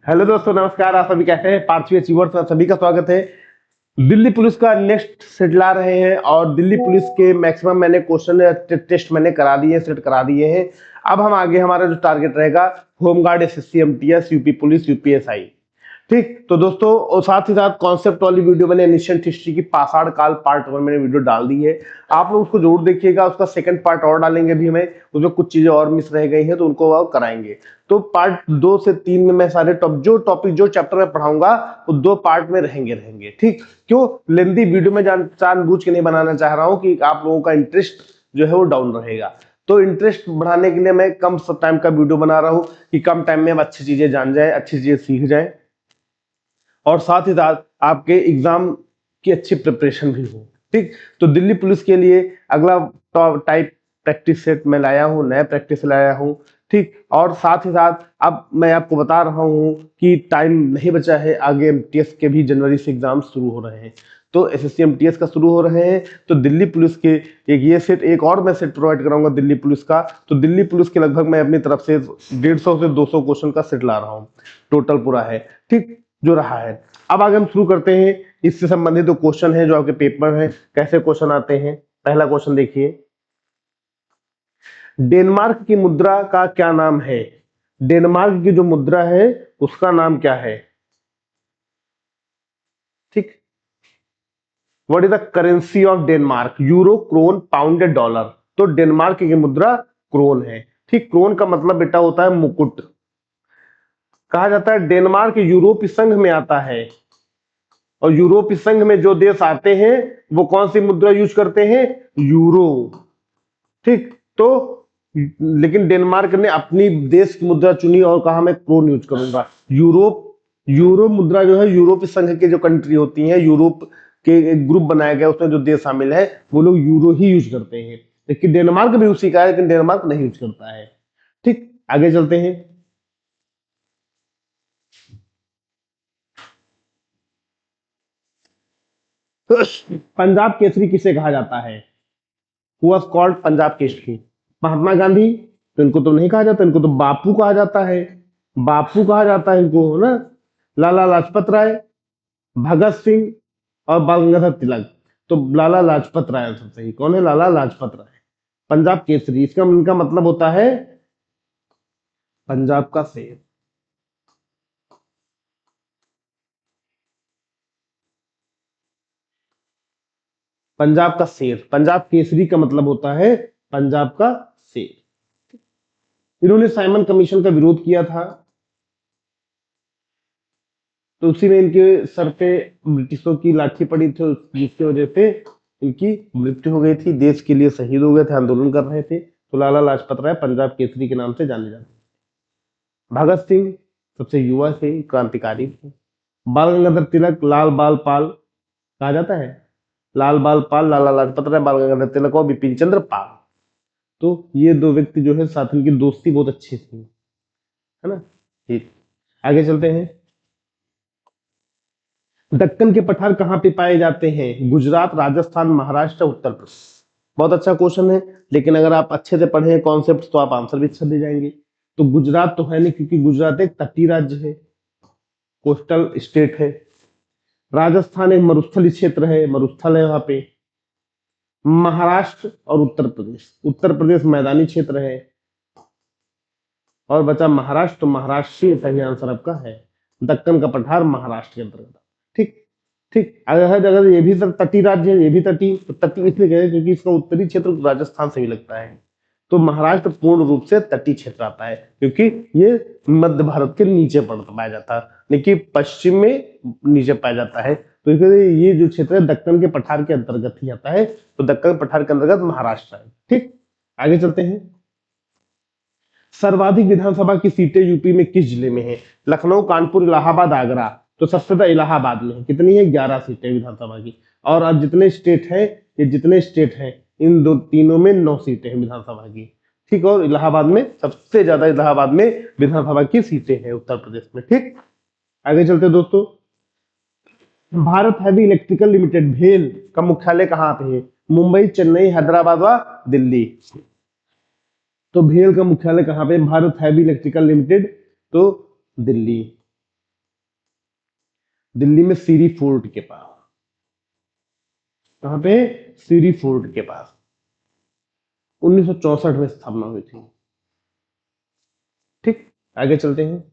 Hello दोस्तों, नमस्कार। आप सभी कैसे हैं? पार्थवी अचीवर्स में सभी का स्वागत है। दिल्ली पुलिस का नेक्स्ट सेट ला रहे हैं और दिल्ली पुलिस के मैक्सिमम मैंने क्वेश्चन टेस्ट मैंने करा दिए, सेट करा दिए हैं। अब हम आगे हमारा जो टारगेट रहेगा home guard, SSC, MTS, UP police, UPSI. ठीक, तो दोस्तों और साथ ही साथ कॉन्सेप्ट वाली वीडियो मैंने एनिशिएंट हिस्ट्री की पाषाण काल पार्ट 1 मैंने वीडियो डाल दी है। आप लोग उसको जरूर देखिएगा। उसका सेकंड पार्ट और डालेंगे भी हमें, उसमें कुछ चीजें और मिस रह गई हैं तो उनको और कराएंगे। तो पार्ट 2 से 3 में मैं सारे टॉपिक जो चैप्टर में पढ़ाऊंगा वो 2 पार्ट में रहेंगे। ठीक, क्यों लेंदी वीडियो में जानबूझ के नहीं बनाना चाह रहा हूं कि आप लोगों का इंटरेस्ट जो है वो डाउन रहेगा। तो इंटरेस्ट बढ़ाने के लिए मैं कम टाइम का वीडियो बना रहा हूं कि कम टाइम में हम अच्छी चीजें जान जाए, अच्छी चीजें सीख जाए और साथ ही साथ आपके एग्जाम की अच्छी प्रिपरेशन भी हो। ठीक, तो दिल्ली पुलिस के लिए अगला टाइप प्रैक्टिस सेट मैं लाया हूँ, नया प्रैक्टिस लाया हूँ। ठीक, और साथ ही साथ अब मैं आपको बता रहा हूँ कि टाइम नहीं बचा है, आगे एमटीएस के भी जनवरी से एग्जाम शुरू हो रहे हैं। तो एसएससी एमटीएस का शुरू हो रहे हैं, तो दिल्ली पुलिस के एक ये सेट, एक और मैं सेट प्रोवाइड कराऊंगा दिल्ली पुलिस का। तो दिल्ली पुलिस के लगभग मैं अपनी तरफ से 150 से 200 क्वेश्चन का सेट ला रहा हूँ, टोटल पूरा है। ठीक, जो रहा है। अब आगे हम शुरू करते हैं। इससे संबंधित जो क्वेश्चन है जो आपके पेपर है, कैसे क्वेश्चन आते हैं। पहला क्वेश्चन देखिए, डेनमार्क की मुद्रा का क्या नाम है? डेनमार्क की जो मुद्रा है उसका नाम क्या है? ठीक, what is the currency of Denmark? Euro, krone, pound या डॉलर? तो डेनमार्क की मुद्रा क्रोन है। ठीक, क्रोन का मतलब बेटा होता है मुकुट। कहा जाता है डेनमार्क यूरोपीय संघ में आता है और यूरोपीय संघ में जो देश आते हैं वो कौन सी मुद्रा यूज करते हैं? यूरो। ठीक, तो लेकिन डेनमार्क ने अपनी देश की मुद्रा चुनी और कहा मैं क्रोन यूज करूंगा। यूरो मुद्रा जो है यूरोपीय संघ के जो कंट्री होती हैं, यूरोप के एक ग्रुप बनाया गया, उसमें जो देश शामिल है वो लोग यूरो ही यूज करते हैं। लेकिन डेनमार्क भी उसी का है, लेकिन डेनमार्क नहीं यूज करता है। ठीक, आगे चलते हैं। पंजाब केसरी किसे कहा जाता है? Who was called Punjab Kesari? Mahatma Gandhi? तो इनको तो नहीं कहा जाता, इनको तो बापू कहा जाता है। बापू कहा जाता है इनको, है ना। लाला लाजपत राय, भगत सिंह और बाल गंगाधर तिलक। तो लाला लाजपत राय आंसर सही। कौन है? लाला लाजपत राय। पंजाब केसरी इसका इनका मतलब होता है पंजाब का शेर। पंजाब का शेर, पंजाब केसरी का मतलब होता है पंजाब का शेर। इन्होंने साइमन कमीशन का विरोध किया था, तो उसी में इनके सर पे ब्रिटिशों की लाठी पड़ी थी, जिसकी वजह से इनकी मृत्यु हो गई थी। देश के लिए शहीद हो गए थे, आंदोलन कर रहे थे। तो लाला लाजपत राय पंजाब केसरी के नाम से जाने जाते हैं। भगत सिंह सबसे युवा थे, क्रांतिकारी थे। बाल गंगाधर तिलक, लाल बाल पाल कहा जाता है। लाल बाल पाल, लाला लाजपत राय, बाल गंगाधर तिलक और बिपिन चंद्र पाल। तो ये दो व्यक्ति जो है साथ, इनकी दोस्ती बहुत अच्छी थी, है ना। ठीक, आगे चलते हैं। दक्कन के पठार कहाँ पे पाए जाते हैं? गुजरात, राजस्थान, महाराष्ट्र, उत्तर प्रदेश? बहुत अच्छा क्वेश्चन है, लेकिन अगर आप अच्छे से पढ़े कॉन्सेप्ट तो आप आंसर भी अच्छा दे जाएंगे। तो गुजरात तो है नहीं, क्योंकि गुजरात एक तटीय राज्य है, कोस्टल स्टेट है। राजस्थान एक मरुस्थलीय क्षेत्र है, मरुस्थल है वहां पे। महाराष्ट्र और उत्तर प्रदेश, उत्तर प्रदेश मैदानी क्षेत्र है। और बचा महाराष्ट्र, तो महाराष्ट्र ही सही आंसर आपका है। दक्कन का पठार महाराष्ट्र के अंतर्गत। ठीक, ठीक, अगर अगर ये भी सर तटीय राज्य है, ये भी तटीय, तो तटीय इसलिए कह रहे हैं क्योंकि इसका उत्तरी क्षेत्र राजस्थान से भी लगता है। तो महाराष्ट्र पूर्ण रूप से तटीय क्षेत्र आता है, क्योंकि ये मध्य भारत के नीचे पाया जाता है, लेकिन पश्चिम में नीचे पाया जाता है। तो इसलिए ये जो क्षेत्र है दक्कन के पठार के अंतर्गत ही आता है। तो दक्कन पठार के अंतर्गत महाराष्ट्र है। ठीक, आगे चलते हैं। सर्वाधिक विधानसभा की सीटें यूपी में किस जिले में है? लखनऊ, कानपुर, इलाहाबाद, आगरा? तो सबसे ज्यादा इलाहाबाद में है। कितनी है? 11 सीटें विधानसभा की। और अब जितने स्टेट हैं, ये जितने स्टेट हैं इन दो तीनों में 9 सीटें हैं विधानसभा की। ठीक, और इलाहाबाद में सबसे ज्यादा, इलाहाबाद में विधानसभा की सीटें हैं उत्तर प्रदेश में। ठीक, आगे चलते दोस्तों। भारत हैवी इलेक्ट्रिकल लिमिटेड भेल का मुख्यालय कहाँ पे है? मुंबई, चेन्नई, हैदराबाद व दिल्ली? तो भेल का मुख्यालय कहाँ पे? भारत हैवी इलेक्ट्रिकल लिमिटेड, तो दिल्ली। दिल्ली में सीरी फोर्ट के पास। कहां पे? सीरी फोर्ट के पास 1964 में स्थापना हुई थी। ठीक, आगे चलते हैं।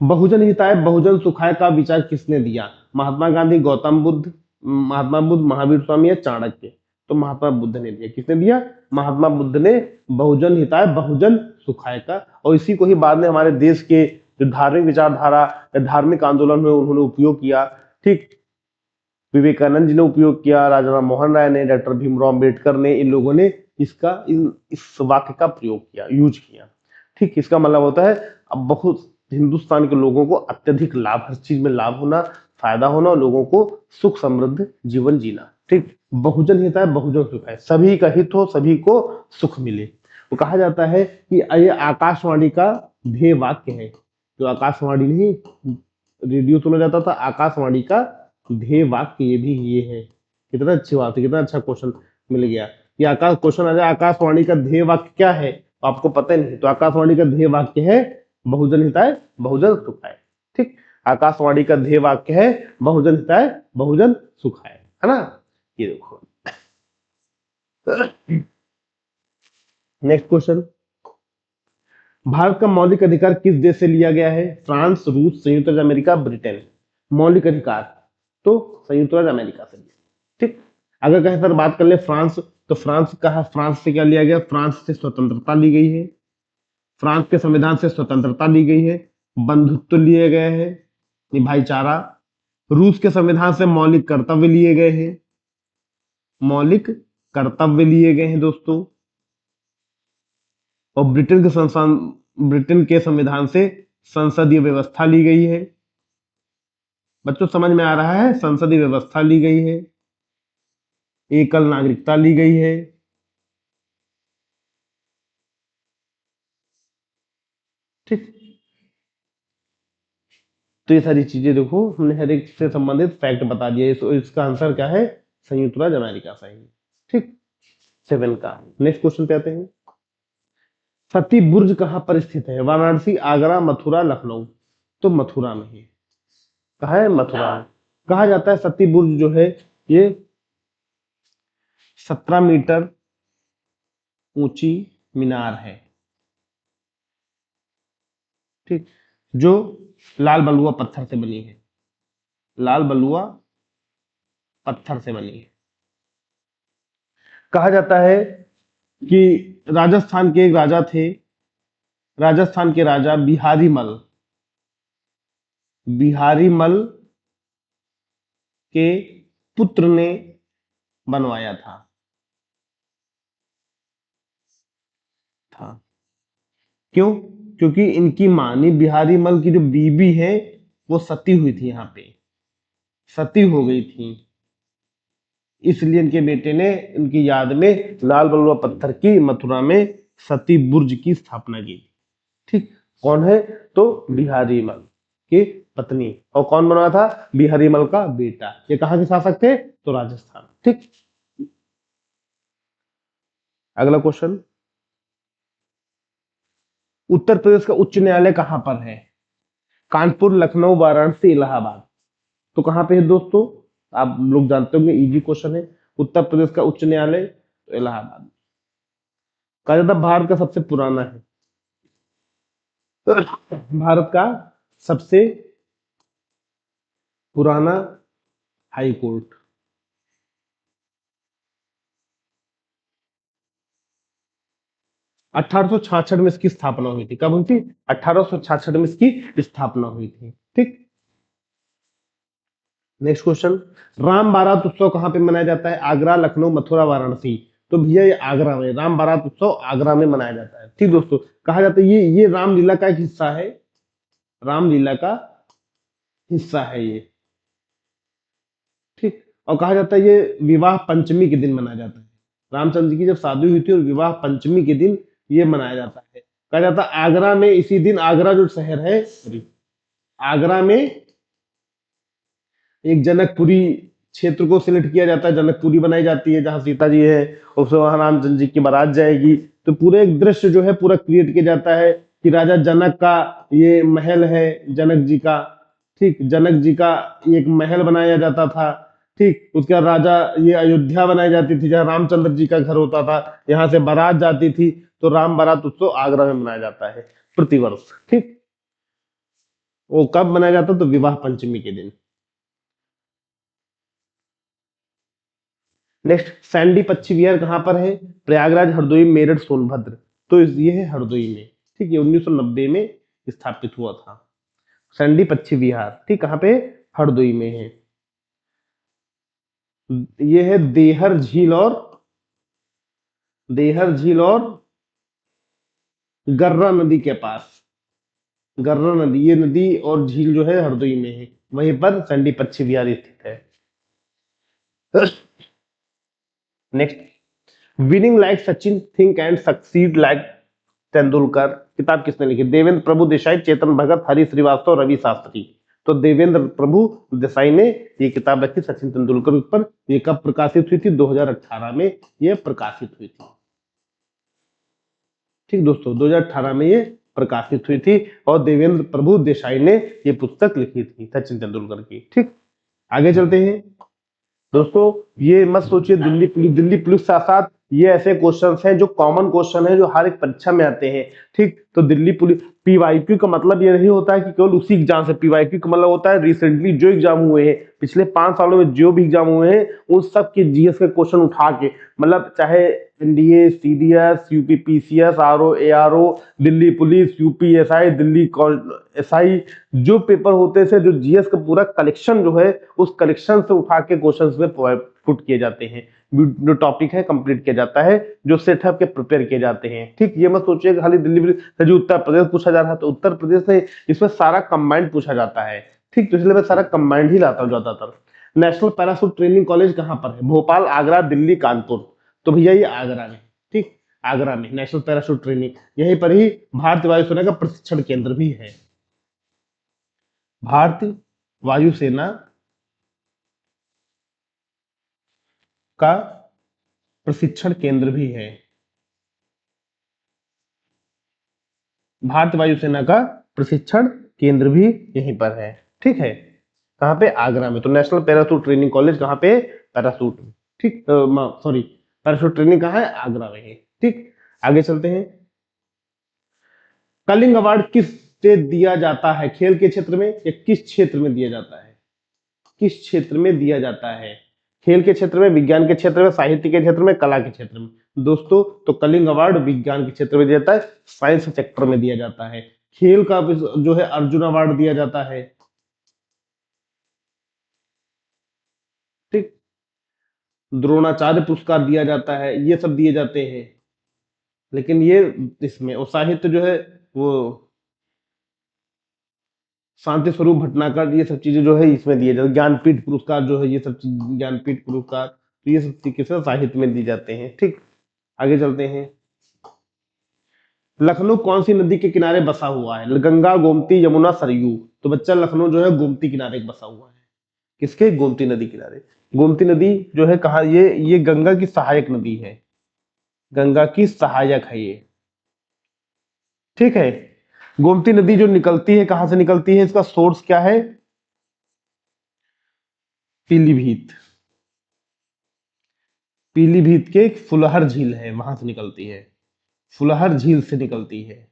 बहुजन हिताय बहुजन सुखाय का विचार किसने दिया? महात्मा गांधी, गौतम बुद्ध, महात्मा बुद्ध, महावीर स्वामी या चाणक्य? तो महात्मा बुद्ध ने दिया। किसने दिया? महात्मा बुद्ध ने बहुजन हिताय बहुजन सुखाय का। और इसी को ही बाद में हमारे देश के जो धार्मिक विचारधारा या धार्मिक आंदोलन में उन्होंने उपयोग किया। ठीक, विवेकानंद जी ने उपयोग किया, राजा राम मोहन राय ने, डॉक्टर भीमराव अम्बेडकर ने, इन लोगों ने इस वाक्य का प्रयोग किया, यूज किया। ठीक, इसका मतलब होता है अब बहुत हिंदुस्तान के लोगों को अत्यधिक लाभ, हर चीज में लाभ होना, फायदा होना और लोगों को सुख समृद्ध जीवन जीना। ठीक, बहुजन हित है बहुजन सुख है, सभी का हित हो, सभी को सुख मिले। तो कहा जाता है कि ये आकाशवाणी का ध्येय वाक्य है। जो आकाशवाणी नहीं रेडियो सुना जाता था, आकाशवाणी का ध्येय वाक्य ये भी ये है। कितना अच्छी बात है, कितना अच्छा क्वेश्चन मिल गया। ये आकाश क्वेश्चन आ जाए आकाशवाणी का ध्येय वाक्य क्या है, तो आपको पता नहीं। तो आकाशवाणी का ध्येय वाक्य है बहुजन हिताय बहुजन सुखाय। ठीक, आकाशवाणी का ध्येय वाक्य है बहुजन हिताय बहुजन सुखाय, है ना। ये देखो नेक्स्ट क्वेश्चन। भारत का मौलिक अधिकार किस देश से लिया गया है? फ्रांस, रूस, संयुक्त राज्य अमेरिका, ब्रिटेन। मौलिक अधिकार तो संयुक्त राज्य अमेरिका से। ठीक, अगर कहें सर बात कर ले फ्रांस, तो फ्रांस कहा, फ्रांस से क्या लिया गया? फ्रांस से स्वतंत्रता ली गई है, फ्रांस के संविधान से स्वतंत्रता ली गई है, बंधुत्व लिए गए हैं, ये भाईचारा। रूस के संविधान से मौलिक कर्तव्य लिए गए हैं, मौलिक कर्तव्य लिए गए हैं दोस्तों। और ब्रिटेन के संविधान से संसदीय व्यवस्था ली गई है। बच्चों समझ में आ रहा है? संसदीय व्यवस्था ली गई है, एकल नागरिकता ली गई है। ठीक, तो ये सारी चीजें देखो हमने हर एक से संबंधित फैक्ट बता दिया। इसका आंसर क्या है? संयुक्त राज्य अमेरिका सही। ठीक, 7 का। नेक्स्ट क्वेश्चन पे आते हैं। सती बुर्ज कहां पर स्थित है? वाराणसी, आगरा, मथुरा, लखनऊ। तो मथुरा में है। कहा है? मथुरा में। कहा जाता है सती बुर्ज जो है ये 17 मीटर ऊंची मीनार है। ठीक, जो लाल बलुआ पत्थर से बनी है, लाल बलुआ पत्थर से बनी है। कहा जाता है कि राजस्थान के एक राजा थे, राजस्थान के राजा बिहारी मल, बिहारी मल के पुत्र ने बनवाया था। क्यों? क्योंकि इनकी मानी बिहारी मल की जो बीबी है वो सती हुई थी, यहाँ पे सती हो गई थी, इसलिए इनके बेटे ने इनकी याद में लाल बलुआ पत्थर की मथुरा में सती बुर्ज की स्थापना की। ठीक, कौन है? तो बिहारी मल की पत्नी। और कौन बनवाया था? बिहारी मल का बेटा। ये कहां के शासक थे? तो राजस्थान। ठीक, अगला क्वेश्चन। उत्तर प्रदेश का उच्च न्यायालय कहां पर है? कानपुर, लखनऊ, वाराणसी, इलाहाबाद। तो कहां पे है दोस्तों? आप लोग जानते होंगे, इजी क्वेश्चन है। उत्तर प्रदेश का उच्च न्यायालय तो इलाहाबाद। कहा जाता भारत का सबसे पुराना है, भारत का सबसे पुराना हाई कोर्ट। 1866 में इसकी स्थापना हुई थी। कब हुई थी? 1866 में इसकी स्थापना हुई थी। ठीक, नेक्स्ट क्वेश्चन। राम बारात उत्सव कहां पे मनाया जाता है? आगरा, लखनऊ, मथुरा, वाराणसी। तो भैया ये आगरा में, राम बारात उत्सव आगरा में मनाया जाता है। ठीक दोस्तों, कहा जाता है ये रामलीला का एक हिस्सा है, रामलीला का हिस्सा है ये। ठीक, और कहा जाता है ये विवाह पंचमी के दिन मनाया जाता है। रामचंद्र जी की जब शादी हुई थी और विवाह पंचमी के दिन ये मनाया जाता है। कहा जाता है आगरा में इसी दिन, आगरा जो शहर है, आगरा में एक जनकपुरी क्षेत्र को सिलेक्ट किया जाता है, जनकपुरी बनाई जाती है जहां सीता जी है, उससे वहां रामचंद्र जी की बारात जाएगी। तो पूरे एक दृश्य जो है पूरा क्रिएट किया जाता है कि राजा जनक का ये महल है, जनक जी का। ठीक, जनक जी का एक महल बनाया जाता था। ठीक, उसके बाद राजा, ये अयोध्या बनाई जाती थी जहाँ रामचंद्र जी का घर होता था, यहाँ से बारात जाती थी। तो राम बारात उत्सव आगरा में मनाया जाता है प्रतिवर्ष। ठीक, वो कब मनाया जाता है? तो विवाह पंचमी के दिन। नेक्स्ट, सैंडी पक्षी विहार कहाँ पर है? प्रयागराज, हरदोई, मेरठ, सोनभद्र। तो ये है हरदोई में। ठीक, ये 1990 में स्थापित हुआ था सैंडी पक्षी विहार। ठीक, कहाँ पे? हरदोई में है। ये है देहर झील और गर्रा नदी के पास। गर्रा नदी, ये नदी और झील जो है हरदोई में है, वहीं पर सैंडी पक्षी विहार स्थित है। Next, winning like Sachin, think and succeed like Tendulkar. किताब किसने लिखी? देवेंद्र प्रभु देसाई, चेतन भगत, हरि श्रीवास्तव, रवि शास्त्री। तो देवेंद्र प्रभु देसाई ने ये किताब रखी सचिन तेंदुलकर पर। ये कब प्रकाशित हुई थी? 2018 में ये प्रकाशित हुई थी। ठीक दोस्तों, 2018 में ये प्रकाशित हुई थी और देवेंद्र प्रभु देसाई ने ये पुस्तक लिखी थी सचिन तेंदुलकर की। ठीक, आगे चलते हैं दोस्तों। ये मत सोचिए दिल्ली पुलिस साथ साथ ये ऐसे क्वेश्चंस हैं जो कॉमन क्वेश्चन है, जो हर एक परीक्षा में आते हैं। ठीक, तो दिल्ली पुलिस पीवाईक्यू का मतलब ये नहीं होता है कि केवल उसी एग्जाम से। पीवाईक्यू का मतलब होता है रिसेंटली जो एग्जाम हुए हैं, पिछले 5 सालों में जो भी एग्जाम हुए हैं, उन सब के जीएस के क्वेश्चन उठा के, मतलब चाहे NDA, CDS, UP PCS, RO, ARO, Delhi police, UPSI, Delhi SI, जो पेपर होते थे, जो जीएस का पूरा कलेक्शन जो है, उस कलेक्शन से उठा के क्वेश्चंस में पुट किए जाते हैं। जो टॉपिक है कंप्लीट किया जाता है, जो सेट है के प्रिपेयर किए जाते हैं। ठीक, ये मत सोचिए खाली दिल्ली से जो उत्तर प्रदेश पूछा जा रहा है, तो उत्तर प्रदेश से इसमें सारा कंबाइंड पूछा जाता है। ठीक, तो इसलिए मैं सारा कंबाइंड ही लाता हूँ ज्यादातर। नेशनल पैराशूट ट्रेनिंग कॉलेज कहाँ पर है? भोपाल, आगरा, दिल्ली, कानपुर। तो भैया ये आगरा में। ठीक, आगरा में नेशनल पैराशूट ट्रेनिंग, यहीं पर ही भारतीय वायुसेना का प्रशिक्षण केंद्र भी है। भारतीय वायुसेना का प्रशिक्षण केंद्र भी है। भारतीय वायुसेना का प्रशिक्षण केंद्र भी यहीं पर है। ठीक है, कहाँ पे? आगरा में। तो नेशनल पैराशूट ट्रेनिंग कॉलेज कहाँ पे? पैराशूट। ठीक, सॉरी, पैराशूट ट्रेनिंग कहाँ है? आगरा में है। ठीक, आगे चलते हैं। कलिंग अवार्ड किससे दिया जाता है? खेल के क्षेत्र में या किस क्षेत्र में दिया जाता है? किस क्षेत्र में दिया जाता है? खेल के क्षेत्र में, विज्ञान के क्षेत्र में, साहित्य के क्षेत्र में, कला के क्षेत्र में। दोस्तों, तो कलिंग अवार्ड विज्ञान के क्षेत्र में दिया जाता है, साइंस सेक्टर में दिया जाता है। खेल का जो है अर्जुन अवार्ड दिया जाता है। ठीक, द्रोणाचार्य पुरस्कार दिया जाता है, ये सब दिए जाते हैं। लेकिन ये इसमें, और साहित्य जो है वो शांति स्वरूप भटनागर, ये सब चीजें जो है इसमें दिए जाते हैं। ज्ञानपीठ पुरस्कार जो है, ये सब चीज, ज्ञानपीठ पुरस्कार, तो ये सब किसी साहित्य में दी जाते हैं। ठीक, आगे चलते हैं। लखनऊ कौन सी नदी के किनारे बसा हुआ है? गंगा, गोमती, यमुना, सरयू। तो बच्चा लखनऊ जो है गोमती किनारे बसा हुआ है। किसके? गोमती नदी किनारे। गोमती नदी जो है कहा, ये गंगा की सहायक नदी है। गंगा की सहायक है ये। ठीक है, गोमती नदी जो निकलती है, कहां से निकलती है? इसका सोर्स क्या है? पीलीभीत। पीलीभीत के फुलहर झील है, वहां से निकलती है। फुलहर झील से निकलती है।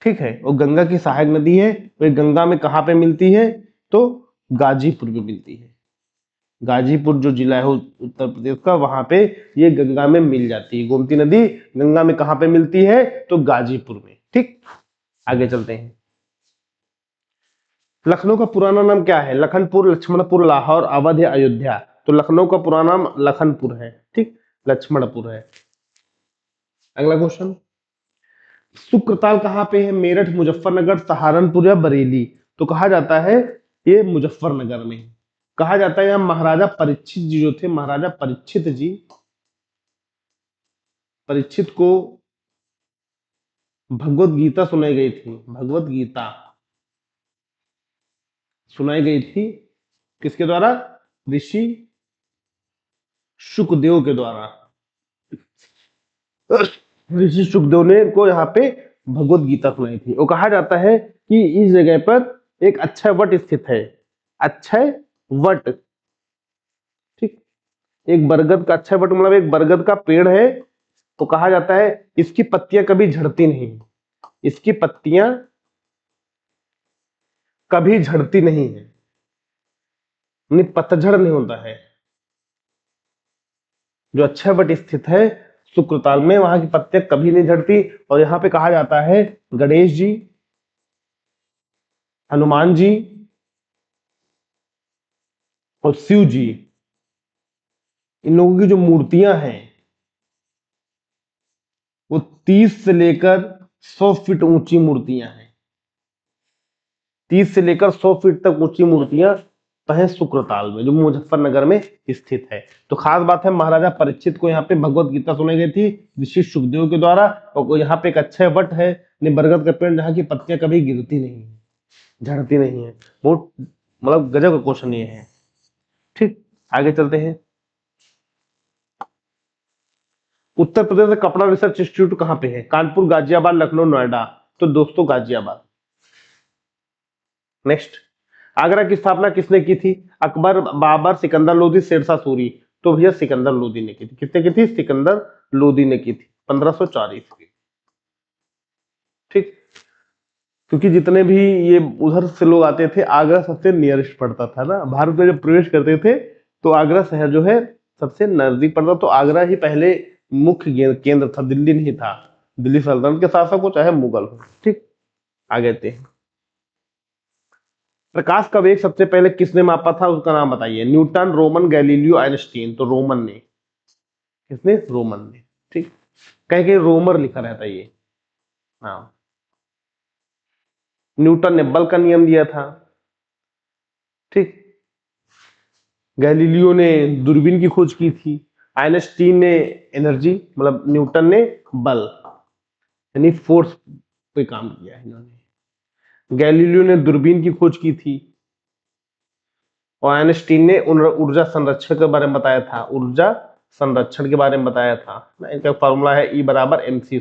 ठीक है, और गंगा की सहायक नदी है। वो गंगा में कहां पे मिलती है? तो गाजीपुर में मिलती है। गाजीपुर जो जिला है उत्तर प्रदेश का, वहां पे ये गंगा में मिल जाती है। गोमती नदी गंगा में कहां पे मिलती है? तो गाजीपुर में। ठीक, आगे चलते हैं। लखनऊ का पुराना नाम क्या है? लखनपुर, लक्ष्मणपुर, लाहौर, अवध या अयोध्या। तो लखनऊ का पुराना नाम लखनपुर है। ठीक, लक्ष्मणपुर है। अगला क्वेश्चन, शुक्रताल कहाँ पे है? मेरठ, मुजफ्फरनगर, सहारनपुर या बरेली। तो कहा जाता है ये मुजफ्फरनगर में। कहा जाता है यहाँ महाराजा परीक्षित जी जो थे, महाराजा परीक्षित जी, परीक्षित को भगवत गीता सुनाई गई थी। भगवत गीता सुनाई गई थी किसके द्वारा? ऋषि सुखदेव के द्वारा। ऋषि सुखदेव ने को यहाँ पे भगवत गीता सुनाई थी। और कहा जाता है कि इस जगह पर एक अक्षय वट स्थित है, अक्षय वट, ठीक। एक बरगद का, अक्षय वट मतलब एक बरगद का पेड़ है, तो कहा जाता है इसकी पत्तियां कभी झड़ती नहीं, इसकी पत्तियां कभी झड़ती नहीं है, यानी पतझड़ नहीं होता है। जो अक्षय वट स्थित है शुक्रताल में, वहां की पत्तियां कभी नहीं झड़ती। और यहाँ पे कहा जाता है गणेश जी, हनुमान जी और शिव जी, इन लोगों की जो मूर्तियां हैं वो 30 से लेकर 100 फीट ऊंची मूर्तियां हैं, 30 से लेकर 100 फीट तक ऊंची मूर्तियां हैं शुक्रताल में, जो मुजफ्फरनगर में स्थित है। तो खास बात है, महाराजा परीक्षित को यहाँ पे भगवत गीता सुनाई गई थी ऋषि सुखदेव के द्वारा। और यहाँ पे एक अक्षय वट है, बरगद का पेड़, जहाँ की पत्तियां कभी गिरती नहीं है, झड़ती नहीं है। बहुत मतलब गजब का क्वेश्चन ये है, ठीक। आगे चलते हैं। उत्तर प्रदेश में कपड़ा रिसर्च इंस्टीट्यूट कहाँ पे है? कानपुर, गाजियाबाद, लखनऊ, नोएडा। तो दोस्तों गाजियाबाद। नेक्स्ट, आगरा की स्थापना किसने की थी? अकबर, बाबर, सिकंदर लोदी, शेरशाह सूरी। तो भैया सिकंदर लोदी ने की थी। किसने की थी? सिकंदर लोदी ने की थी 1504 ईस्वी, ठीक। क्योंकि जितने भी ये उधर से लोग आते थे, आगरा सबसे नियरेस्ट पड़ता था ना, भारत में जब प्रवेश करते थे तो आगरा शहर जो है सबसे नजदीक पड़ता। तो आगरा ही पहले मुख्य केंद्र था, दिल्ली नहीं था। दिल्ली सल्तनत के शासक हो चाहे मुगल हो, ठीक। आगे थे, प्रकाश का वेग सबसे पहले किसने मापा था? उसका नाम बताइए। Newton, Roman, Galileo, Einstein. तो रोमन ने। किसने? रोमन ने, ठीक। कहीं कहीं रोमर लिखा रहता है ये, हाँ। न्यूटन ने बल का नियम दिया था, ठीक। गैलीलियो ने दूरबीन की खोज की थी। आइंस्टीन ने एनर्जी, मतलब न्यूटन ने बल यानी फोर्स पे काम किया है इन्होंने। गैलीलियो ने दूरबीन की खोज की थी और आइंस्टीन ने ऊर्जा संरक्षण के बारे में बताया था, ऊर्जा संरक्षण के बारे में बताया था। इनका फॉर्मूला है E बराबर mc²,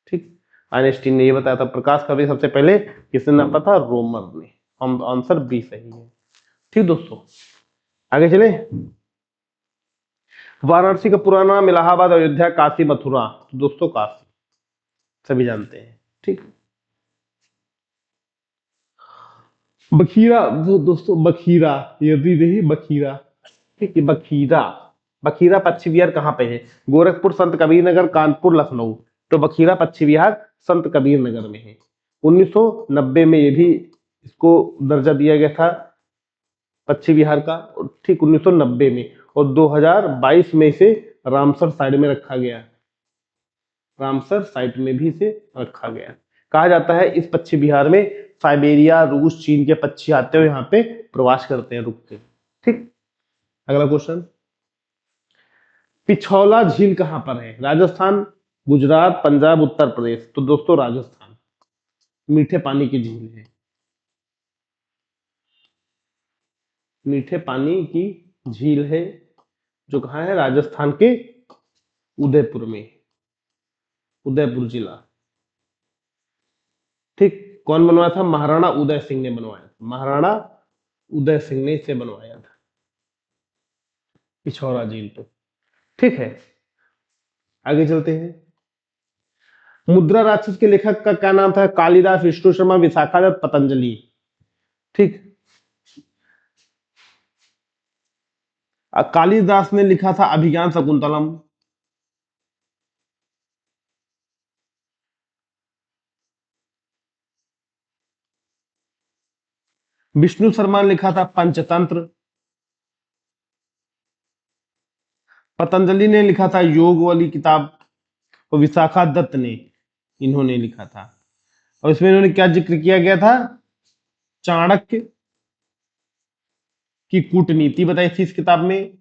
ठीक। आइंस्टीन ने ये बताया था। प्रकाश का वेग सबसे पहले किसने नापा था? रोमर ने। हम आंसर बी सही है, ठीक दोस्तों। आगे चले। वाराणसी का पूरा नाम इलाहाबाद, अयोध्या, काशी, मथुरा। तो दोस्तों काशी, सभी जानते हैं, ठीक। बखीरा, दोस्तों बखीरा, ये भी नहीं बखीरा, ठीक है। बखीरा, बखीरा पश्चिम विहार कहाँ पे है? गोरखपुर, संत कबीर नगर, कानपुर, लखनऊ। तो बखीरा पश्चिम विहार संत कबीर नगर में है। 1990 में ये भी इसको दर्जा दिया गया था पश्चिम विहार का, ठीक, 1990 में। और 2022 में इसे रामसर साइड में रखा गया, रामसर साइट में भी इसे रखा गया। कहा जाता है इस पक्षी विहार में साइबेरिया, रूस, चीन के पक्षी आते हुए यहाँ पे प्रवास करते हैं, रुकते हैं, ठीक। अगला क्वेश्चन, पिछौला झील कहाँ पर है? राजस्थान, गुजरात, पंजाब, उत्तर प्रदेश। तो दोस्तों राजस्थान, मीठे पानी की झील है, मीठे पानी की झील है, जो कहाँ है? राजस्थान के उदयपुर में, उदयपुर जिला, ठीक। कौन बनवाया था? महाराणा उदय सिंह ने बनवाया था, महाराणा उदय सिंह ने इसे बनवाया था पिछौरा झील पे, ठीक है। आगे चलते हैं। मुद्रा राक्षस के लेखक का क्या नाम था? कालिदास, विष्णु शर्मा, विशाखा दत्त, पतंजलि, ठीक। कालिदास ने लिखा था अभिज्ञान शकुंतलम। विष्णु शर्मा ने लिखा था पंचतंत्र। पतंजलि ने लिखा था योग वाली किताब। और विशाखा दत्त ने, इन्होंने लिखा था। और इसमें इन्होंने क्या जिक्र किया गया था? चाणक्य की कूटनीति बताई थी इस किताब में।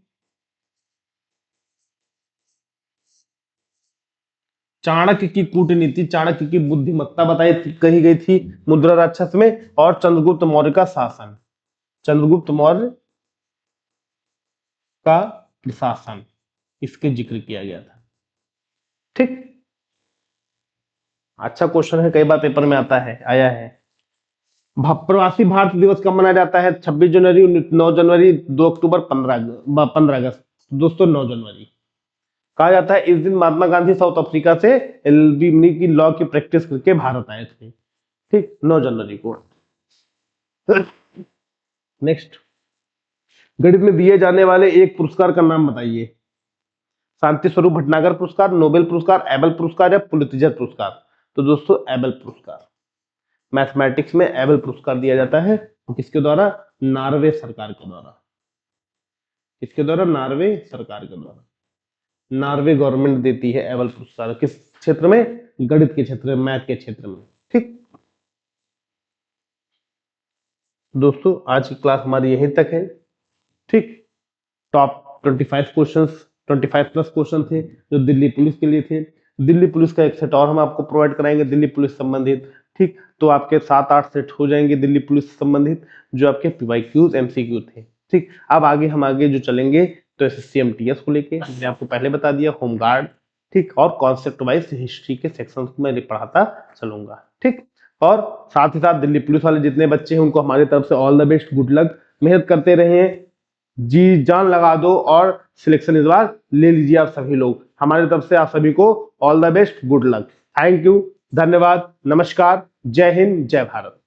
चाणक्य की कूटनीति, चाणक्य की बुद्धिमत्ता बताई कही गई थी मुद्रा राक्षस में। और चंद्रगुप्त मौर्य का शासन, चंद्रगुप्त मौर्य का प्रशासन, इसके जिक्र किया गया था, ठीक। अच्छा क्वेश्चन है, कई बार पेपर में आता है, आया है। प्रवासी भारतीय दिवस कब मनाया जाता है? 26 जनवरी, 9 जनवरी, 2 अक्टूबर, 15 अगस्त। दोस्तों 9 जनवरी। कहा जाता है इस दिन महात्मा गांधी साउथ अफ्रीका से एलबीनी की लॉ की प्रैक्टिस करके भारत आए थे। ठीक, 9 जनवरी को। नेक्स्ट, गणित में दिए जाने वाले एक पुरस्कार का नाम बताइए। शांति स्वरूप भटनागर पुरस्कार, नोबेल पुरस्कार, एबल पुरस्कार या पुलित्जर पुरस्कार? तो दोस्तों एबल पुरस्कार। मैथमेटिक्स में एबल पुरस्कार दिया जाता है, किसके द्वारा? नॉर्वे सरकार के द्वारा। किसके द्वारा? नॉर्वे सरकार के द्वारा। नॉर्वे गवर्नमेंट देती है एबल पुरस्कार, किस क्षेत्र में? गणित के क्षेत्र में, मैथ के क्षेत्र में। ठीक दोस्तों, आज की क्लास हमारी यहीं तक है। ठीक, टॉप 25 क्वेश्चंस, 25 प्लस क्वेश्चन थे जो दिल्ली पुलिस के लिए थे। दिल्ली पुलिस का एक सेट और हम आपको प्रोवाइड कराएंगे दिल्ली पुलिस संबंधित। ठीक, तो आपके 7-8 सेट हो जाएंगे दिल्ली पुलिस संबंधित, जो आपके पीवाईक्यूज एमसीक्यू थे। ठीक, अब आगे जो चलेंगे तो एसएससी एमटीएस को लेके मैंने आपको पहले बता दिया, होमगार्ड। ठीक, और कॉन्सेप्ट वाइज हिस्ट्री के सेक्शन को मैं पढ़ाता चलूंगा। ठीक, और साथ ही साथ दिल्ली पुलिस वाले जितने बच्चे हैं उनको हमारी तरफ से all the best, good luck, मेहनत करते रहे, जी जान लगा दो और सिलेक्शन इस बार ले लीजिए आप सभी लोग। हमारी तरफ से आप सभी को all the best, good luck. Thank you, धन्यवाद, नमस्कार, जय हिंद, जय भारत।